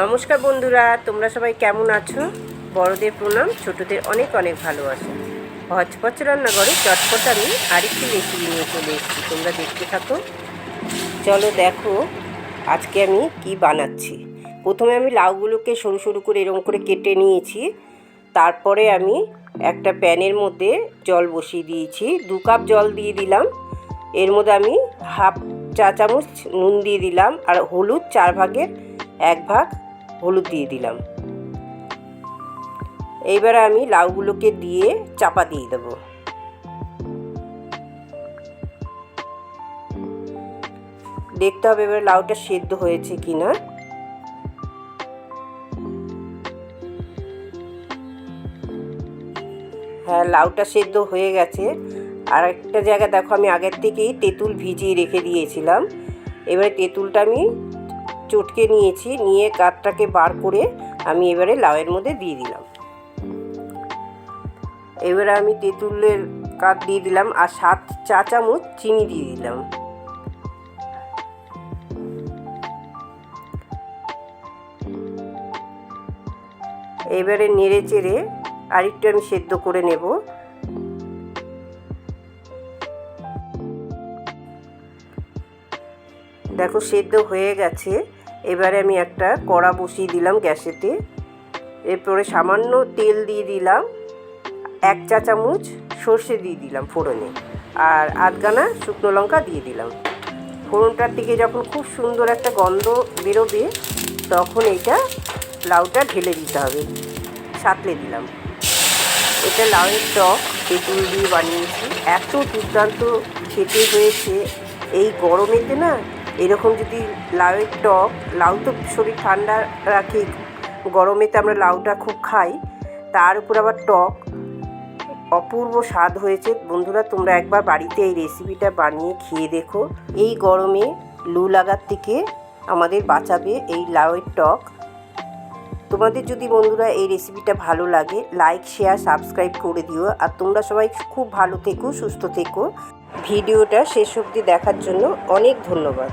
নমস্কার বন্ধুরা, তোমরা সবাই কেমন আছো? বড়দের প্রণাম, ছোটদের অনেক অনেক ভালোবাসা। হচপচ রান্নাঘরে চটপট আমি আরেকটি রেসিপি নিয়ে চলে এসেছি, তোমরা দেখতে থাকো। চলো দেখো আজকে আমি কি বানাচ্ছি। প্রথমে আমি লাউগুলোকে সরু সরু করে এরকম করে কেটে নিয়েছি। তারপরে আমি একটা প্যানের মধ্যে জল বসিয়ে দিয়েছি, 2 কাপ জল দিয়ে দিলাম। এর মধ্যে আমি হাফ চা চামচ নুন দিয়ে দিলাম, আর হলুদ 4 ভাগের 1 ভাগ হলুদ দিয়ে দিলাম। এইবারে আমি লাউগুলোকে দিয়ে চাপা দিয়ে দেব। দেখতে হবে এবার লাউটা সেদ্ধ হয়েছে কিনা। হ্যাঁ, লাউটা সেদ্ধ হয়ে গেছে। আর একটা জায়গা দেখো, আমি আগের থেকেই তেঁতুল ভিজিয়ে রেখে দিয়েছিলাম। এবারে তেঁতুলটা আমি চটকে নিয়েছি, নিয়ে কাঠটাকে বার করে আমি এবারে লাউয়ের মধ্যে দিয়ে দিলাম। এবারে আমি তেঁতুলের কাঠ দিয়ে দিলাম, আর 7 চা চামচ চিনি দিয়ে দিলাম। এবারে নেড়ে চেড়ে আরেকটু আমি সেদ্ধ করে নেব। দেখো সেদ্ধ হয়ে গেছে। এবারে আমি একটা কড়া বসিয়ে দিলাম গ্যাসেতে। এরপরে সামান্য তেল দিয়ে দিলাম, 1 চা চামচ সর্ষে দিয়ে দিলাম ফোড়নে, আর আধখানা শুকনো লঙ্কা দিয়ে দিলাম। ফোড়নটার থেকে যখন খুব সুন্দর একটা গন্ধ বেরোবে, তখন এটা লাউটা ঢেলে দিতে হবে। সাঁতলে দিলাম। এটা লাউয়ের টক তেঁতুল দিয়ে বানিয়েছি, এত দুর্দান্ত খেতে হয়েছে। এই গরমেতে না এরকম যদি লাউয়ের টক, লাউ তো শরীর ঠান্ডা রাখে, গরমেতে আমরা লাউটা খুব খাই, তার উপর আবার টক, অপূর্ব স্বাদ হয়েছে। বন্ধুরা, তোমরা একবার বাড়িতে এই রেসিপিটা বানিয়ে খেয়ে দেখো। এই গরমে লু লাগার থেকে আমাদের বাঁচাবে এই লাউয়ের টক। তোমাদের যদি বন্ধুরা এই রেসিপিটা ভালো লাগে, লাইক শেয়ার সাবস্ক্রাইব করে দিও। আর তোমরা সবাই খুব ভালো থেকো, সুস্থ থেকো। ভিডিওটা শেষ অবধি দেখার জন্য অনেক ধন্যবাদ।